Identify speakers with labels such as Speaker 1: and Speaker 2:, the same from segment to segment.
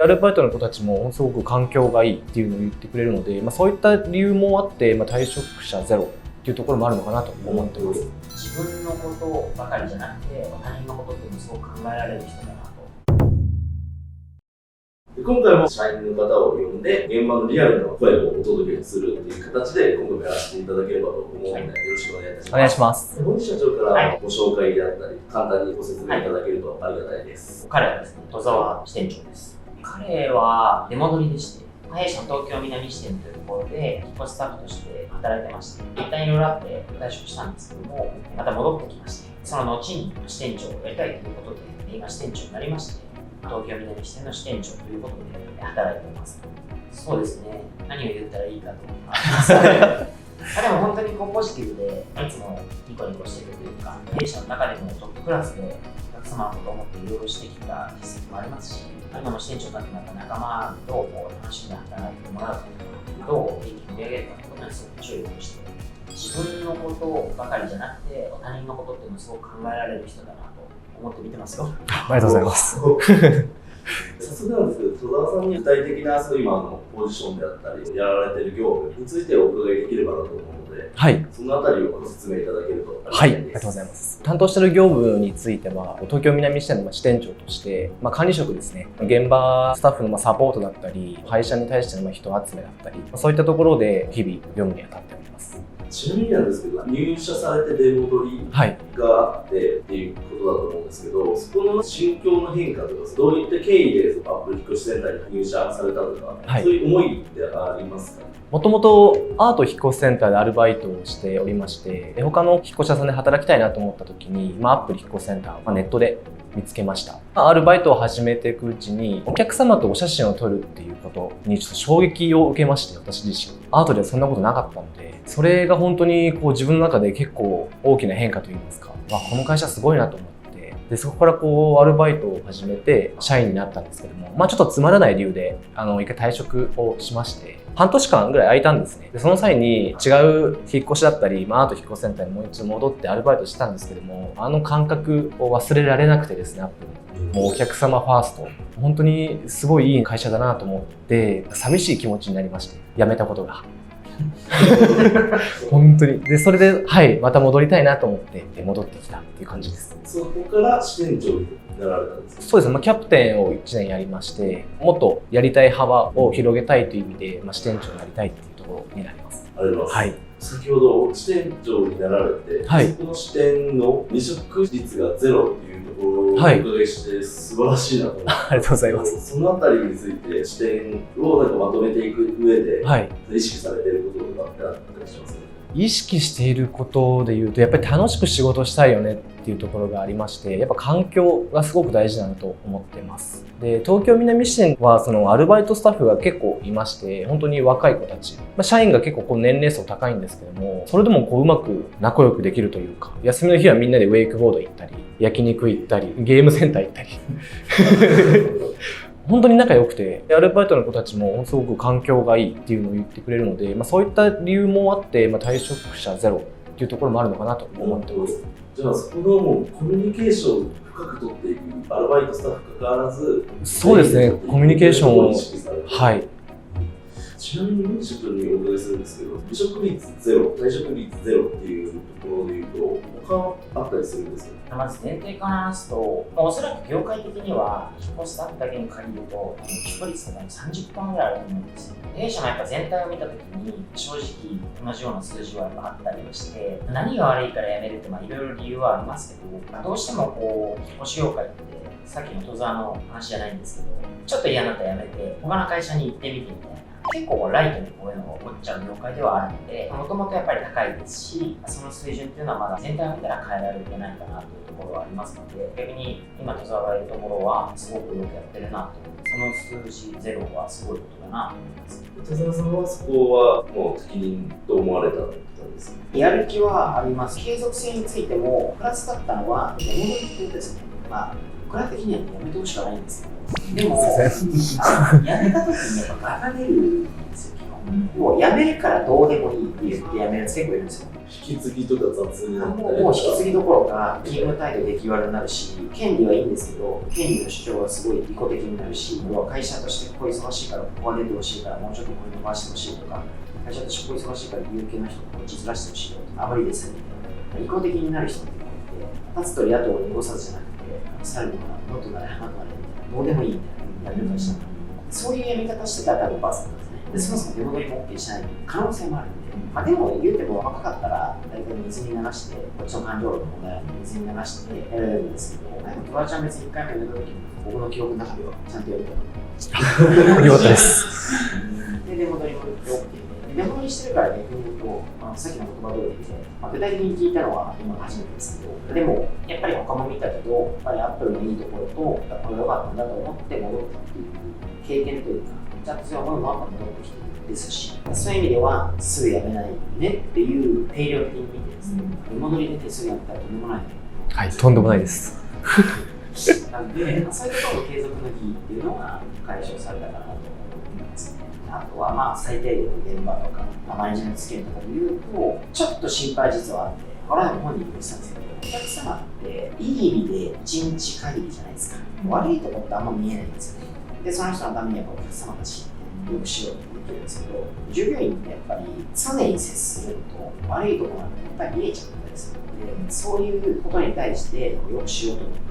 Speaker 1: アルバイトの子たちもすごく環境がいいっていうのを言ってくれるので、そういった理由もあって、退職者ゼロっていうところもあるのかなと思ってます。
Speaker 2: 自分のことばかりじゃなくて、他人のことっていうのをすごく考えられる人だなと。
Speaker 3: 今回も社員の方を呼んで、現場のリアルな声をお届けするという形で、今回もやらせていただければと思うので、よろしくお願いいたします。
Speaker 1: お願いします。
Speaker 3: 本日社長からご紹介であったり、簡単にご説明いただけるとありがたいです。
Speaker 2: 彼はですね、戸沢支店長です。彼は出戻りでして、弊社の東京南支店というところで、引っ越しスタッフとして働いてまして、一旦いろいろあって退職したんですけども、また戻ってきまして、その後に支店長をやりたいということで、今支店長になりまして、東京南支店の支店長ということで働いています。そうですね、何を言ったらいいかと思います。でも本当にポジティブで、いつもニコニコしてるというか、弊社の中でもトップクラスでお客様のことを思っていろいろしてきた実績もありますし、今の支店長になってまた仲間と楽しんで働いてもらうということを一気に盛り上げるということにすごく注力して、自分のことばかりじゃなくて、他人のことっていうのをすごく考えられる人だなと思って見てますよ。
Speaker 1: ありがとうございます。
Speaker 3: 早速なんですけど、戸沢さんに具体的な今のポジションであったり、やられている業務についてお伺いできればなと思うので、
Speaker 1: はい。
Speaker 3: そのあたりをご説明いただけると
Speaker 1: はい、ありがとうございます。担当している業務については、東京南支店の支店長として、管理職ですね、現場スタッフのサポートだったり、会社に対しての人集めだったり、そういったところで日々業務に当たっております。
Speaker 3: ちなみになんですけど、入社されて出戻りがあってっていうことだと思うんですけど、そこの心境の変化とか、どういった経緯でアップル引っ越しセンターに入社されたとか、そういう思いってありますか？
Speaker 1: もともとアート引っ越しセンターでアルバイトをしておりまして、他の引っ越し屋さんで働きたいなと思った時に、アップル引っ越しセンターをネットで見つけました。アルバイトを始めていくうちに、お客様とお写真を撮るっていうことにちょっと衝撃を受けまして、私自身。アートではそんなことなかったので、それが本当に自分の中で結構大きな変化といいますか、この会社すごいなと思って、でそこからアルバイトを始めて社員になったんですけども、ちょっとつまらない理由で一回退職をしまして、半年間ぐらい空いたんですね。でその際に違う引っ越しだったり、アート引っ越しセンターにもう一度戻ってアルバイトしてたんですけども、感覚を忘れられなくてですね、アップルもうお客様ファースト、本当にすごいいい会社だなと思って、寂しい気持ちになりまして、辞めたことが。本当に。で、それで、また戻りたいなと思って戻ってきたっていう感じです。
Speaker 3: そこから支店長になられたんですか？
Speaker 1: そうですね。キャプテンを1年やりまして、もっとやりたい幅を広げたいという意味で、支店長になりたいっていうところになります。
Speaker 3: ありがとうございます。先ほど支店長になられて、そこの支店の離職率がゼロっていうところをお伺いして素晴らしいなと思って、
Speaker 1: ありがとうございます。
Speaker 3: そのあたりについて支店をまとめていく上で、意識されていることとかってあったりしますか？
Speaker 1: 意識していることでいうと、やっぱり楽しく仕事したいよねっていうところがありまして、やっぱ環境がすごく大事だなと思ってます。で、東京南支店はアルバイトスタッフが結構いまして、本当に若い子たち、社員が結構年齢層高いんですけども、それでもうまく仲良くできるというか、休みの日はみんなでウェイクボード行ったり、焼肉行ったり、ゲームセンター行ったり本当に仲良くて、アルバイトの子たちもすごく環境がいいっていうのを言ってくれるので、そういった理由もあって、退職者ゼロっていうところもあるのかなと思ってます。
Speaker 3: じゃあそこのもうコミュニケーションを深く取っていくアルバイトスタッフ関わらず、
Speaker 1: そうですね、コミュニケーションを、
Speaker 3: ちなみに社長にお伺いするんですけど、離職率ゼロ、退職率ゼロっていうところでいうと、他あったりするんですか？
Speaker 2: まず前提から話すと、おそらく業界的には引っ越しスタッフだけに限ると、離職率が 30% ぐらいあると思うんですよ。弊社もやっぱ全体を見たときに、正直同じような数字はあったりして、何が悪いから辞めるっていろいろ理由はありますけど、どうしても引っ越し業界って、さっきの戸沢の話じゃないんですけど、ちょっと嫌になったら辞めて、他の会社に行ってみてみたいな。結構ライトにこういうのが起こっちゃう業界ではあるので、もともとやっぱり高いですし、その水準っていうのはまだ全体を見たら変えられてないかなというところはありますので、逆に今戸沢がいるところはすごくよくやってるなと、その数字ゼロはすごいことだなと思います。
Speaker 3: 戸沢さんはそこはもう責任と思われたんですか？
Speaker 2: やる気はあります。継続性についてもプラスだったのは出戻りっていうですね、僕ら的にはやめてほしくはないんですけど、でもやめた時にやっぱバカ出るんですよ、基本。もう辞めるからどうでもいいって言って辞めるやつ結構いるんですよ。
Speaker 3: 引き継ぎとか雑になったりとか。
Speaker 2: もう引き継ぎどころか、勤務態度出来悪くなるし、権利はいいんですけど、権利の主張がすごい利己的になるし、要は会社としてここ忙しいから、ここは出てほしいから、もうちょっとこれ伸ばしてほしいとか、会社としてここ忙しいから、有権な人こっちずらしてほしいよとか、あまりですね、利己的になる人っていて、立つと野党を濁さずじゃなくて、猿のものとなれ、花となれみたいな、どうでもいいみたいな、やめる会社だから、そういうやり方してたら多分バズなんですね。で、そもそも出戻りも OK しない可能性もあるんで、でも言うても若かったら、大体水に流して、こっちの感情論の問題は水に流してやられるんですけど、トラちゃん別に1回目やった時に、僕の記憶の中ではちゃんとやると思います。
Speaker 1: よかったです。
Speaker 2: で、出戻りも OK で、出戻りしてるから逆に言うと、さっきの言葉通りで、具体的に聞いたのは今初めてですけど、でも、やっぱり他も見たけど、やっぱりアップルのいいところと、これ良かったんだと思って戻ったっていう経験というか、ちゃんとそういう思いもあった戻ってきてる。ですし、そういう意味ではすぐやめないねっていう定量的に見てですね、出戻り出てすぐやめたらとんでもない。
Speaker 1: はい、とんでもないです。
Speaker 2: なんで、そういうところの継続の儀っていうのが解消されたかなと思いますね。あとは最低限の現場とか、マネジメントスキルとかで言うと、ちょっと心配実はあって、これは本人に言ってたんですけど、お客様っていい意味で1日限りじゃないですか。悪いところってあんま見えないんですよね。で、その人のためにはお客様たちよくしようとできるんですけど、従業員ってやっぱり常に接すると悪いところなんてやっぱり見えちゃったりするので、そういうことに対してよくしようと思って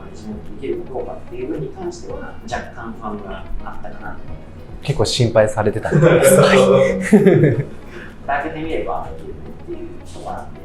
Speaker 2: マネジメントできるかどうかっていう部分に関しては若干不安があったかなと思って。
Speaker 1: 結構心配されてたみたいです。
Speaker 2: 開けてみればできるねっていうところなんで、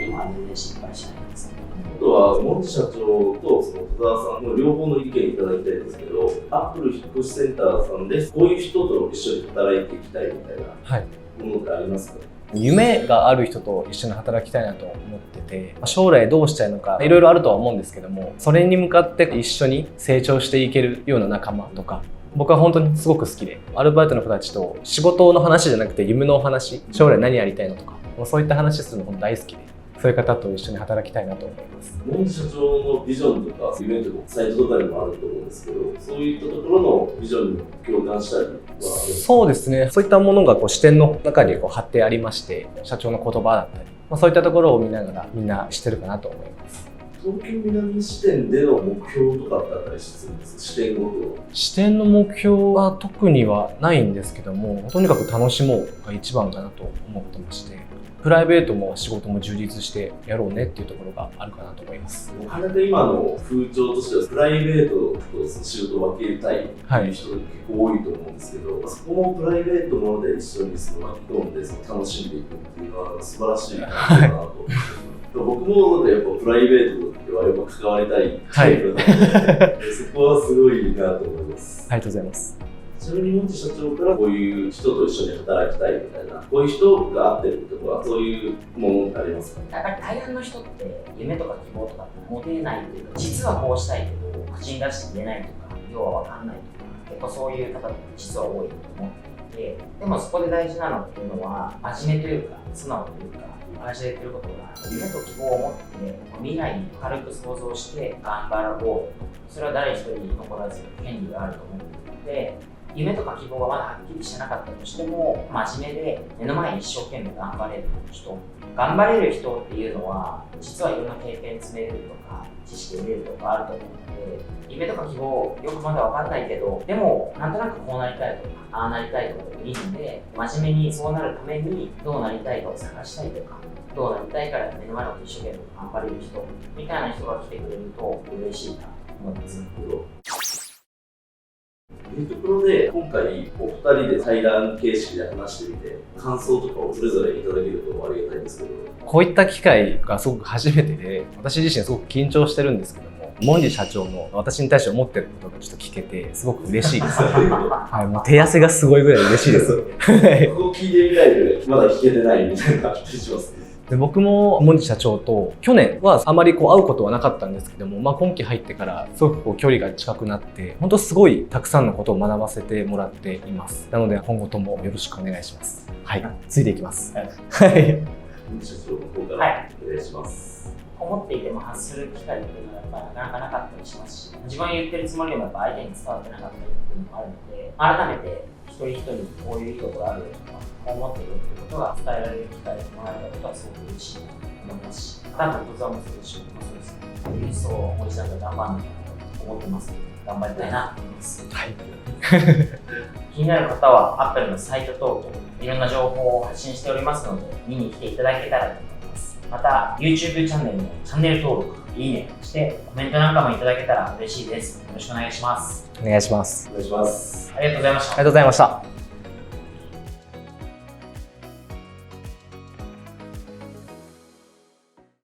Speaker 2: 今は全然心配しないんですけど。
Speaker 3: あとは、モンテ社長とその戸田さんの両方の意見いただきたいんですけど、アップル引っ越しセンターさんでこういう人と一緒に働いていきたいみたいなものってありますか？
Speaker 1: 夢がある人と一緒に働きたいなと思ってて、将来どうしたいのかいろいろあるとは思うんですけども、それに向かって一緒に成長していけるような仲間とか、僕は本当にすごく好きで、アルバイトの子たちと仕事の話じゃなくて夢のお話、将来何やりたいのとか、もうそういった話するの本当大好きで、そういう方と一緒に働きたいなと思います。
Speaker 3: モンテ社長のビジョンとか夢とかサイトとかにもあると思うんですけど、そういったところのビジョンに共感したりはあるんですか？
Speaker 1: そうですね。そういったものが視点の中に貼ってありまして、社長の言葉だったり、そういったところを見ながらみんなしてるかなと思います。
Speaker 3: 東京南支店での目標とかってあったりするんですか？支店ごとの。
Speaker 1: 支店の目標は特にはないんですけども、とにかく楽しもうが一番かなと思ってまして、プライベートも仕事も充実してやろうねっていうところがあるかなと思います。
Speaker 3: なかなか今の風潮としてはプライベートと仕事を分けたいっていう人が結構多いと思うんですけど、そこもプライベートもので一緒に巻き込んで楽しんでいくっていうのは素晴らしいことだなと思ってます。僕もやっぱプライベートではやっぱ関わりたいタイプなので、そこはすごいなと思います。
Speaker 1: ありがとうございます。
Speaker 3: ちなみにモンテ社長からこういう人と一緒に働きたいみたいな、こういう人が合ってるとか、そういうものってありますか？
Speaker 2: やっぱり大半の人って夢とか希望とか持てないというか、実はこうしたいけど口に出して言えないとか、要は分かんないとか、結構そういう方って実は多いと思っていて、でもそこで大事なのっていうのは真面目というか素直というか、会社で言ってることが夢と希望を持って未来に軽く想像して頑張ろう。それは誰一人残らず権利があると思っているので、夢とか希望がまだはっきりしてなかったとしても、真面目で目の前に一生懸命頑張れる人、頑張れる人っていうのは実はいろんな経験積めるとか知識得れるとかあると思うので、夢とか希望よくまだ分かんないけど、でもなんとなくこうなりたいとかああなりたいとかでもいいので、真面目にそうなるためにどうなりたいかを探したいとか、どうなりたいから目の前のこと一生懸命頑張れる人みたいな人が来てくれると嬉しいなと思います。
Speaker 3: というところで、今回お二人で対談形式で話してみて、感想とかをそれぞれいただけるとありがたいんですけど。
Speaker 1: こういった機会がすごく初めてで、私自身すごく緊張してるんですけども、モンジ社長の私に対して思ってることがちょっと聞けて、すごく嬉しいです。はい、もう手汗がすごいぐらい嬉しいです。
Speaker 3: ここ聞いてみたいで、まだ聞けてないみたいな感じしますね。
Speaker 1: で僕もモンジ社長と去年はあまり会うことはなかったんですけども、今期入ってからすごく距離が近くなって、本当すごいたくさんのことを学ばせてもらっています。なので今後ともよろしくお願いします。はい、ついていきます。はい。
Speaker 3: モンジ社長の方からお願いします。
Speaker 2: 思っていても発する機会っていうのはやっぱなかなかなかったりしますし、自分が言ってるつもりでもやっぱ相手に伝わってなかったりっていうのもあるので、改めて一一人一人にこういういいところあるよとか、こう思ってるよってことが伝えられる機会をもらえたことはすごく嬉しいなと思いますし、多分仏像もそうですし、僕もそうですけど、理想をおじさんが頑張んなきゃと思ってますので、頑張りたいなと思います。
Speaker 1: はい。
Speaker 2: 気になる方は Apple のサイト等々いろんな情報を発信しておりますので、見に来ていただけたらと思います。また YouTube チャンネルのチャンネル登録、いいねしてコメントなんかもいただけたら嬉しいです。よろしくお願いします。
Speaker 1: お願いします。
Speaker 3: お願いします。
Speaker 2: ありがとうございました。
Speaker 1: ありがとうございました。